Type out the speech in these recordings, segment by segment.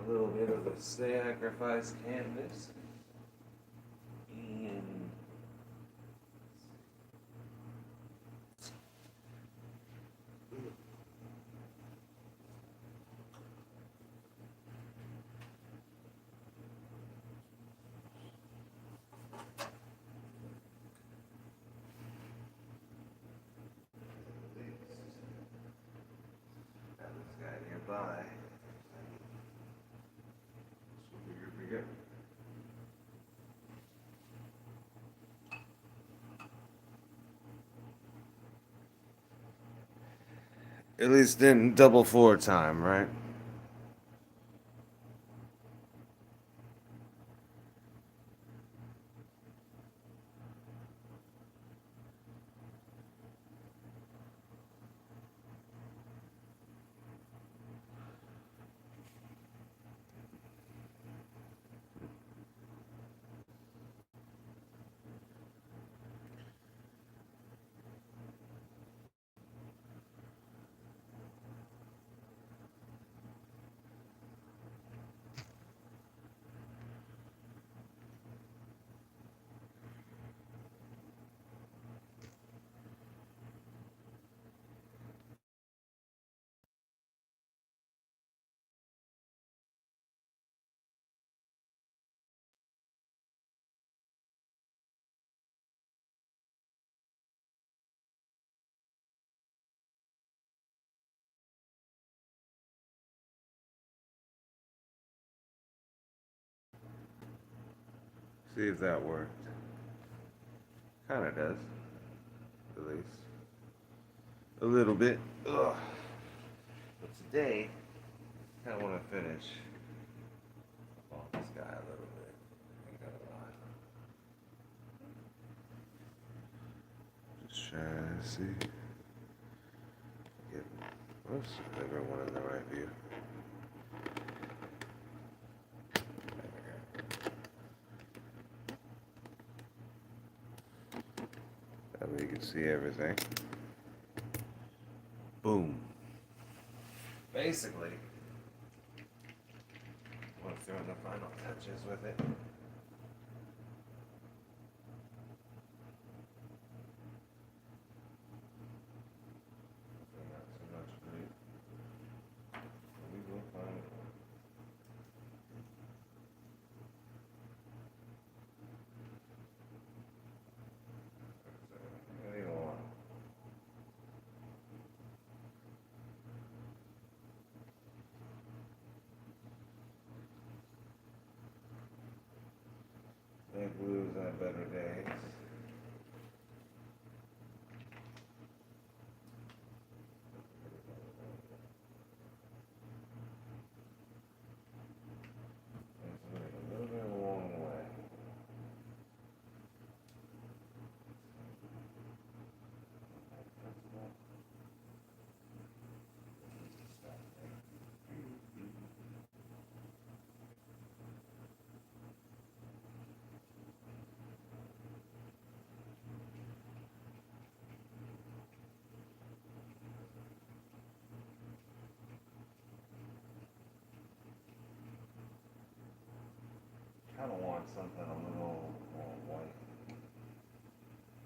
little bit of a sacrifice canvas. And got this guy nearby. At least in double four time, right? See if that worked. Kind of does, at least. A little bit. Ugh. But today, I kind of want to finish off this guy a little bit. Ain't gonna lie. Just trying to see. Get most of everyone in the right view. That way you can see everything. Boom. Basically, I'm throwing the final touches with it. Not too much great. We will find it. I need a lot. They blues on better days. It's a little bit of a long way. Kind of want something a little more white.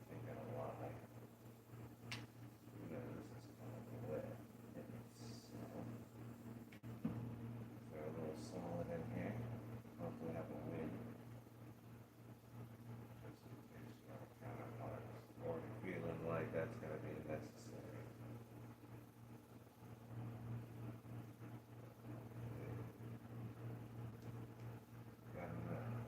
Ain't gonna lie. You know, this is kind of wet. It's they're a little solid in here. Hopefully have a win. Just in case your counterpart's already feeling like that's gonna be necessary. Got enough.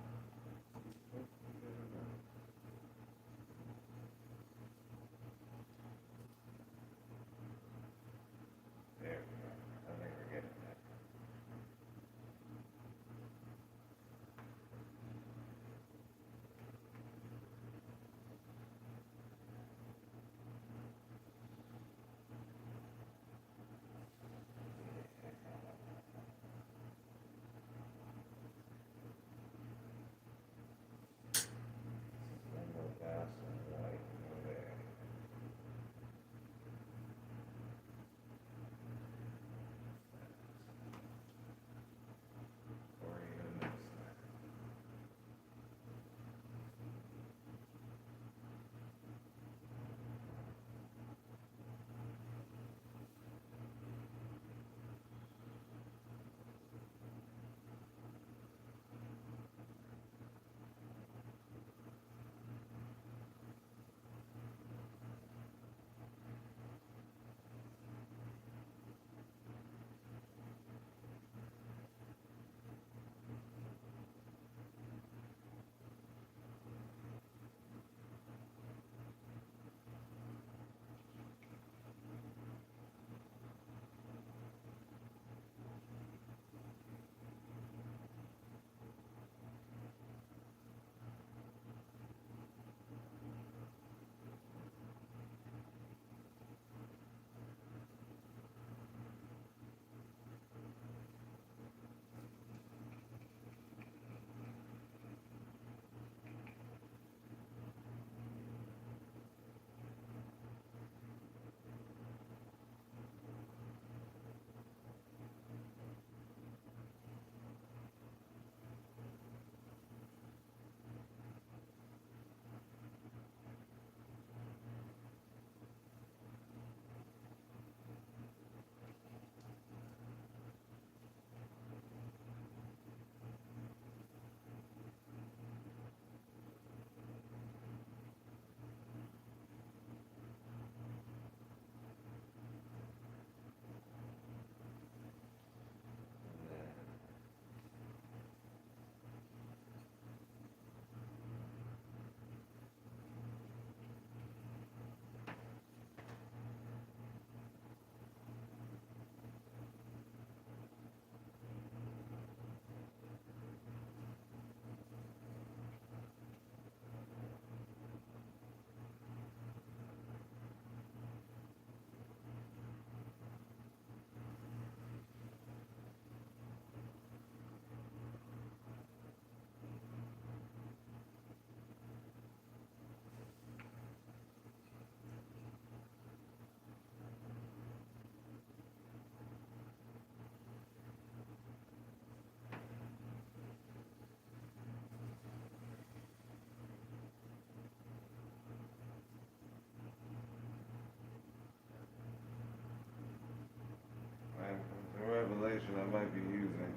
might be using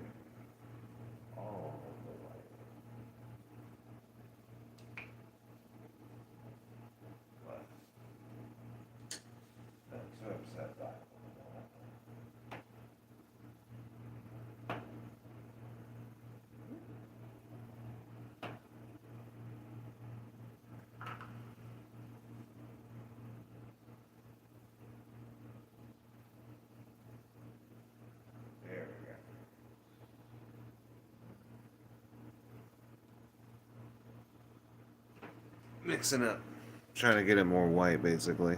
all of the light. But not too upset by it. There we go. Mixing up. Trying to get it more white, basically.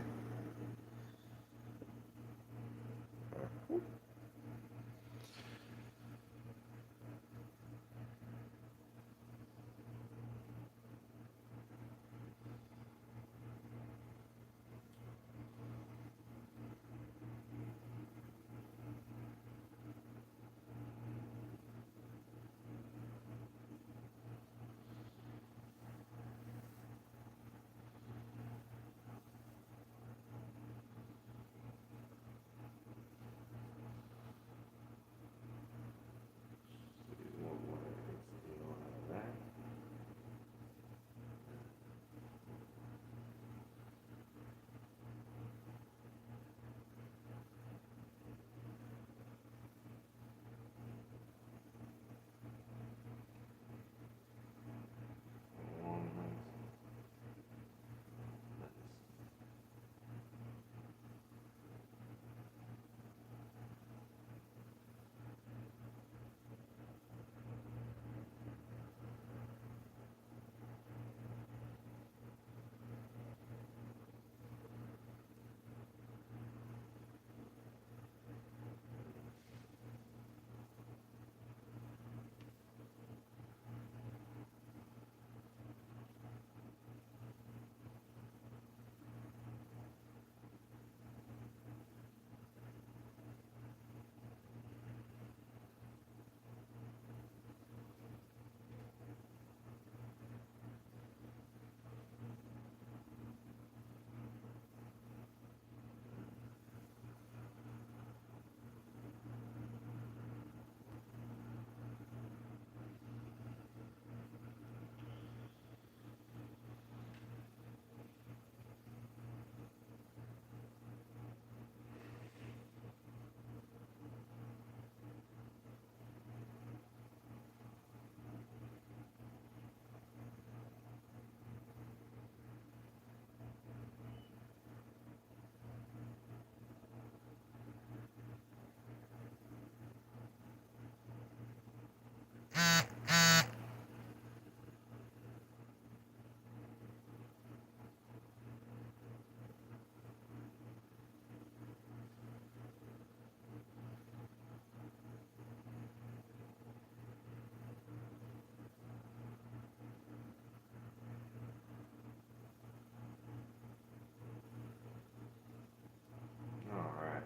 Alright.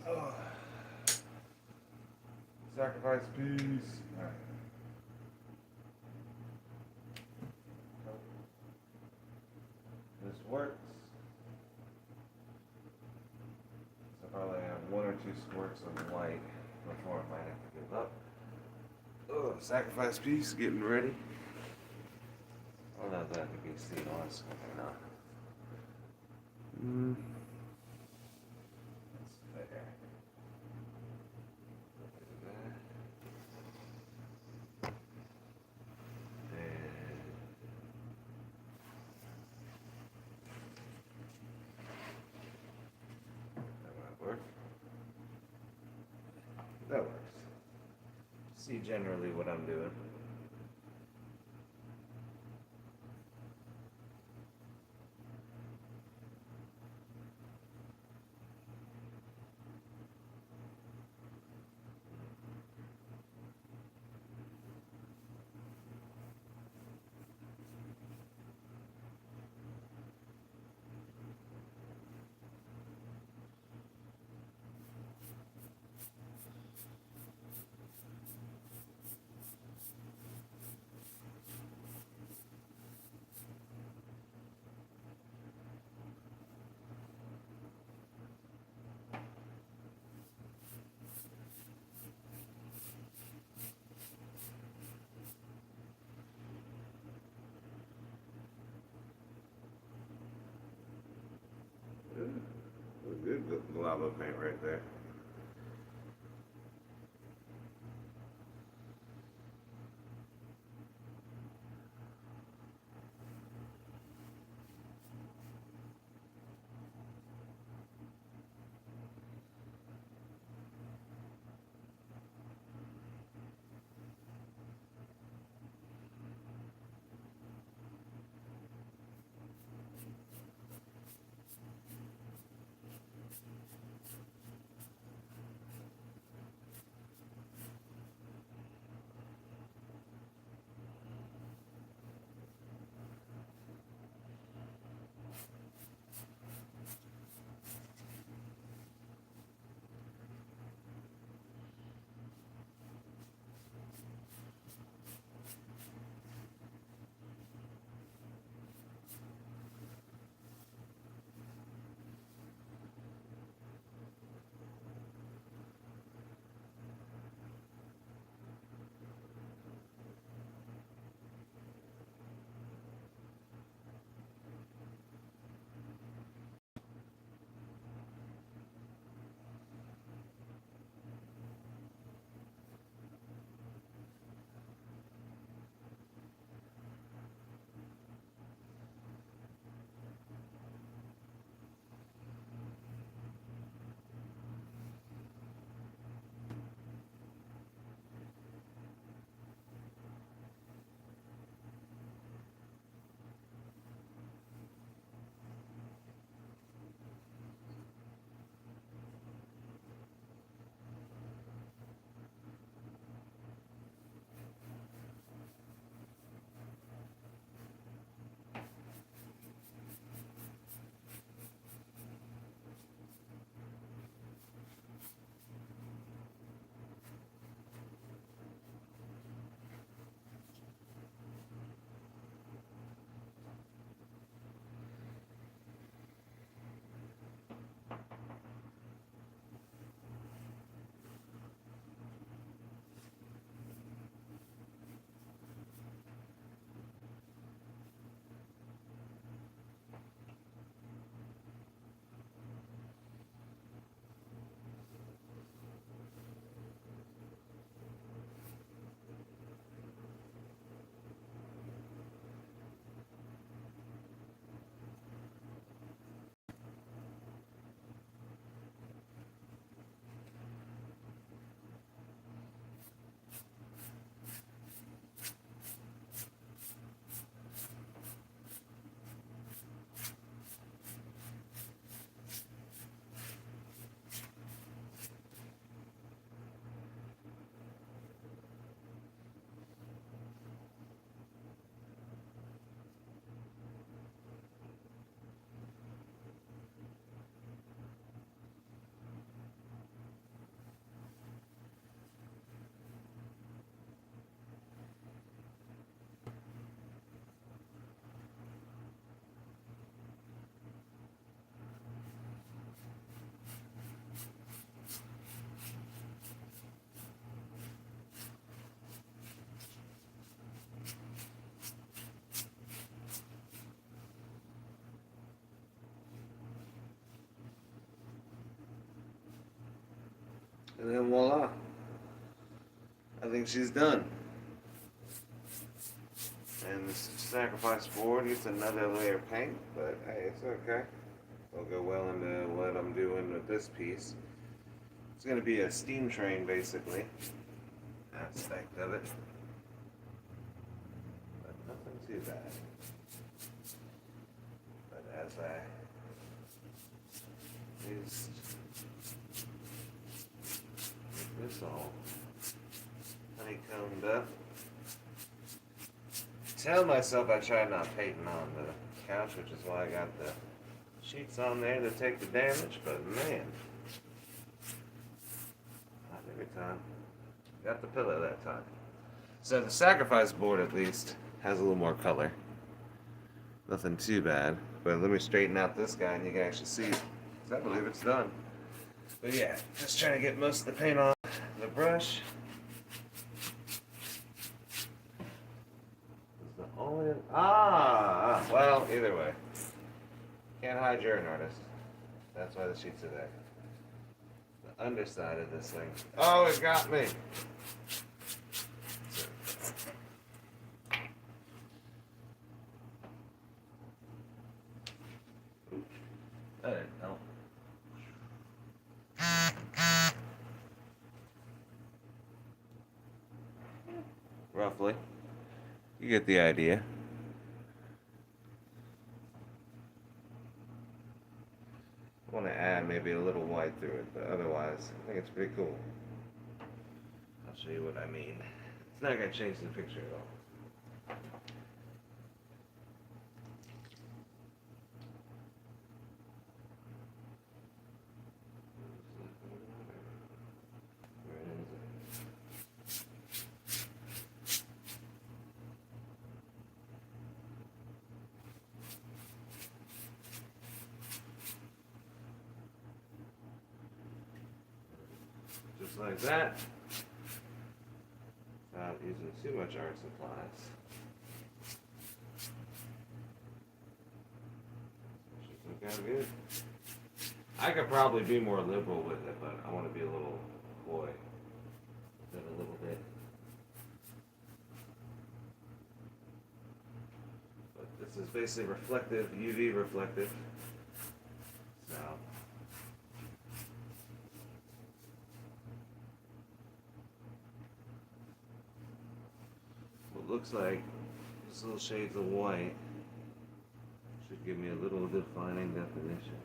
Oh. Sacrifice peace. Alright. This works. So probably have one or two squirts of white before I might have to give up. Oh, sacrifice piece, getting ready. Oh, no, that could be seen on something not. That's there. Do that. And that might work. That works. See generally what I'm doing. lava paint right there. And then voila. I think she's done. And this sacrifice board gets another layer of paint, but hey, it's okay. It'll go well into what I'm doing with this piece. It's going to be a steam train, basically, aspect of it. But nothing too bad. But as I just get this all honeycombed up, tell myself I tried not painting on the couch, which is why I got the sheets on there to take the damage, but man, not every time. Got the pillow that time. So the sacrifice board at least has a little more color. Nothing too bad, but let me straighten out this guy and you can actually see it, 'cause I believe it's done. But yeah, just trying to get most of the paint on the brush. Well, either way. Can't hide you're an artist. That's why the sheets are there. The underside of this thing. Oh, it got me! That didn't help. Roughly. You get the idea. I want to add maybe a little white through it, but otherwise, I think it's pretty cool. I'll show you what I mean. It's not going to change the picture at all. Just like that, without using too much art supplies. Should look kind of good. I could probably be more liberal with it, but I want to be a little coy with it a little bit. But this is basically reflective, UV reflective. So. Looks like just little shades of white should give me a little defining definition.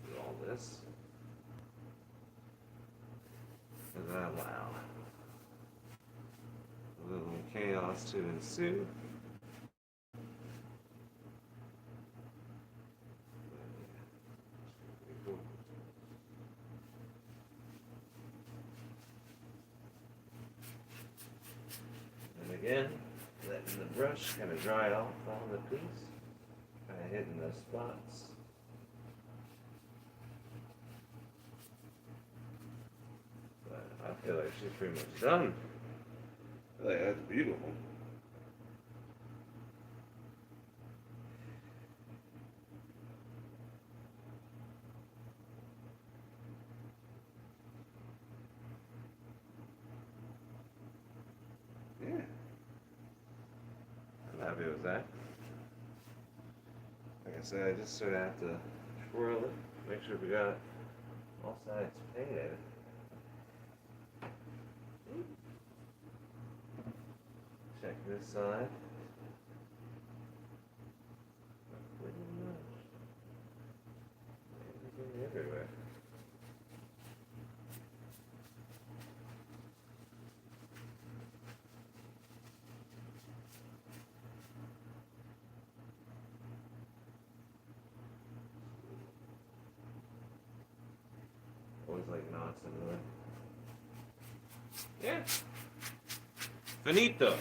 With all this. Does that allow a little chaos to ensue? Again, letting the brush kind of dry off on the piece, kind of hitting those spots. But I feel like she's pretty much done. I feel like that's beautiful. Yeah. Happy with that. Like I said, I just sort of have to swirl it, make sure we got all sides painted. Check this side. Pretty much. Everything everywhere. Always like knots in there. Yeah. Finito.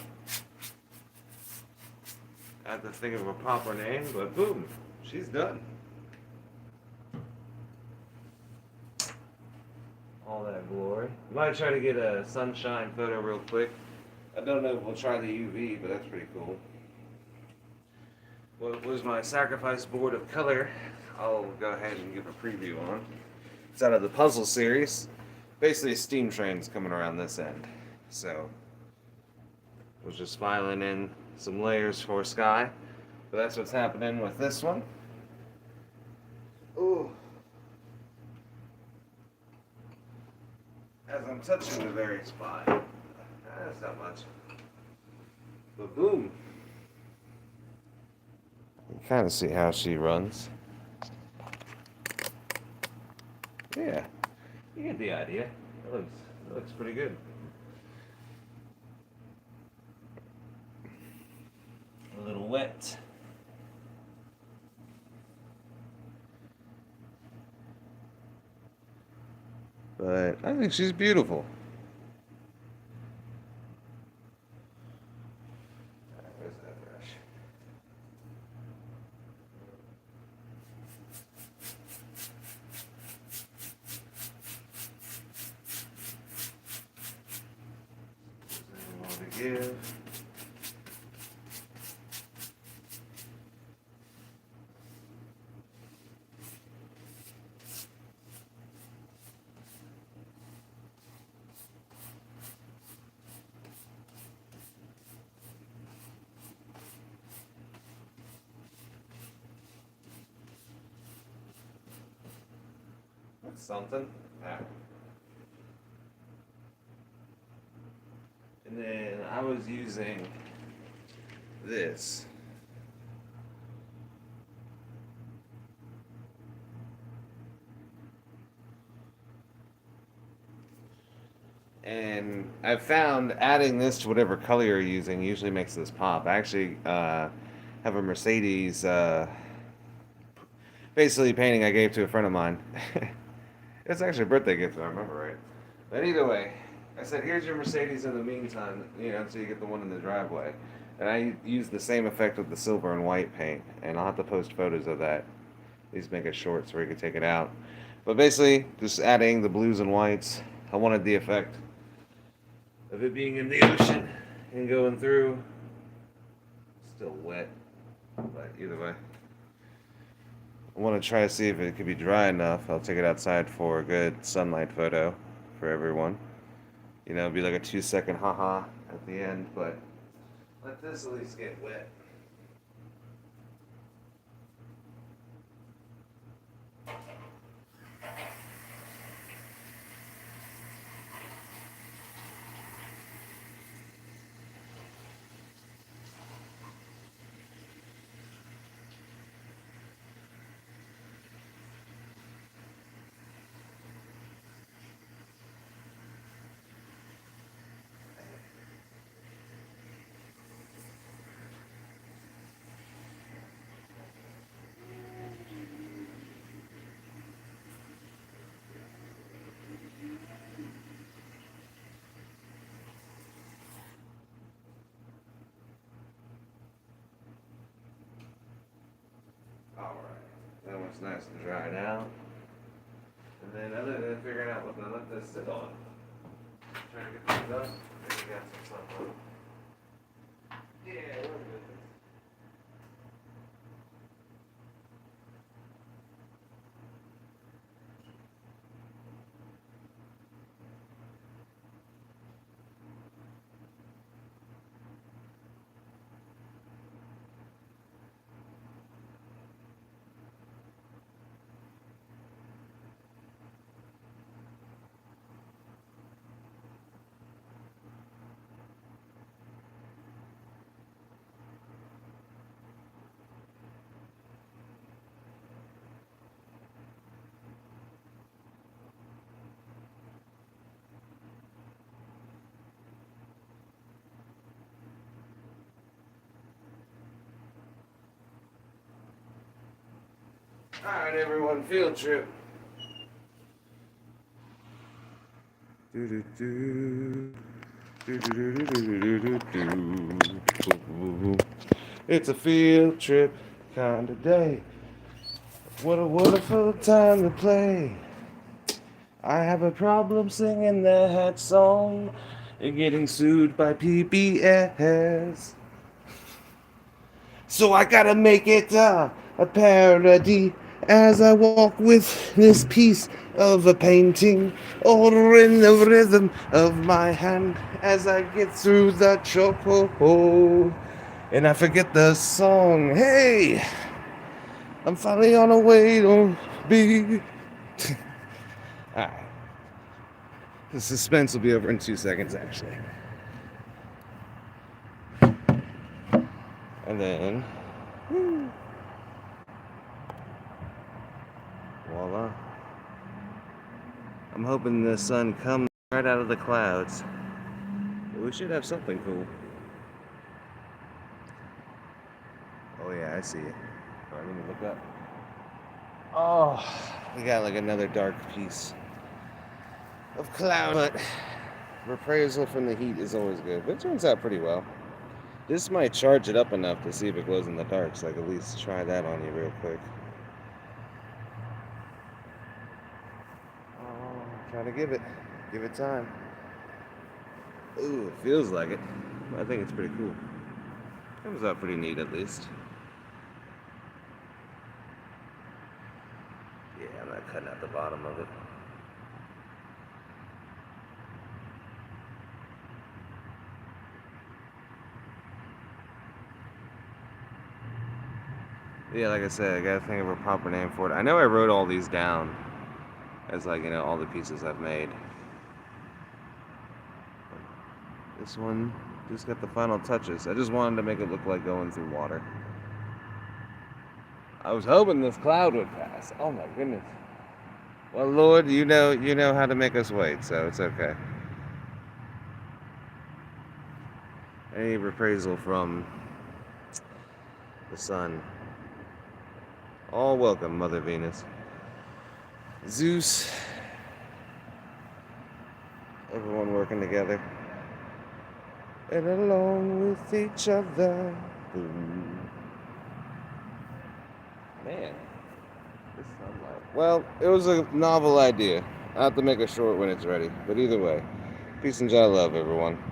I have to think of a proper name, but boom, she's done. All that glory. Might try to get a sunshine photo real quick. I don't know if we'll try the UV, but that's pretty cool. What was my sacrifice board of color? I'll go ahead and give a preview on. It's out of the puzzle series. Basically, steam trains coming around this end. So, was just filing in some layers for sky. But that's what's happening with this one. Ooh. As I'm touching the very spot. That's not much. But boom. You kind of see how she runs. Yeah, you get the idea. It looks pretty good. A little wet. But I think she's beautiful. Where's that brush? Give. That's something. Ah. And then I was using this. And I've found adding this to whatever color you're using usually makes this pop. I actually have a Mercedes, basically painting I gave to a friend of mine. It's actually a birthday gift, if I remember right. But either way, I said, here's your Mercedes in the meantime, until you get the one in the driveway. And I used the same effect with the silver and white paint, and I'll have to post photos of that. At least make it short so we can take it out. But basically, just adding the blues and whites. I wanted the effect of it being in the ocean and going through. Still wet, but either way. I want to try to see if it could be dry enough. I'll take it outside for a good sunlight photo for everyone. It'd be like a 2-second haha at the end, but let this at least get wet. Alright, that one's nice and dry now. And then other than figuring out what to let this sit on, trying to get this done, maybe got some stuff on. Yeah, we're good. Alright, everyone, field trip. It's a field trip kind of day. What a wonderful time to play. I have a problem singing that song and getting sued by PBS. So I gotta make it a parody as I walk with this piece of a painting, all in the rhythm of my hand as I get through the chokehold. And I forget the song. Hey, I'm finally on a way to be. Alright. The suspense will be over in 2 seconds, actually. And then, voila. I'm hoping the sun comes right out of the clouds. But we should have something cool. Oh yeah, I see it. Alright, let me look up. Oh, we got like another dark piece of cloud. But reprisal from the heat is always good. But it turns out pretty well. This might charge it up enough to see if it glows in the dark, so I can at least try that on you real quick. Oh, trying to give it time. Ooh, it feels like it. I think it's pretty cool. Comes out pretty neat, at least. Yeah, I'm not cutting out the bottom of it. Yeah, like I said, I gotta think of a proper name for it. I know I wrote all these down. as like, you know, all the pieces I've made. This one just got the final touches. I just wanted to make it look like going through water. I was hoping this cloud would pass. Oh my goodness. Well, Lord, you know how to make us wait, so it's okay. Any reprisal from the sun. All welcome, Mother Venus. Zeus. Everyone working together. And along with each other. Boom. Man. This sunlight. Well, it was a novel idea. I'll have to make it short when it's ready. But either way, peace and joy love, everyone.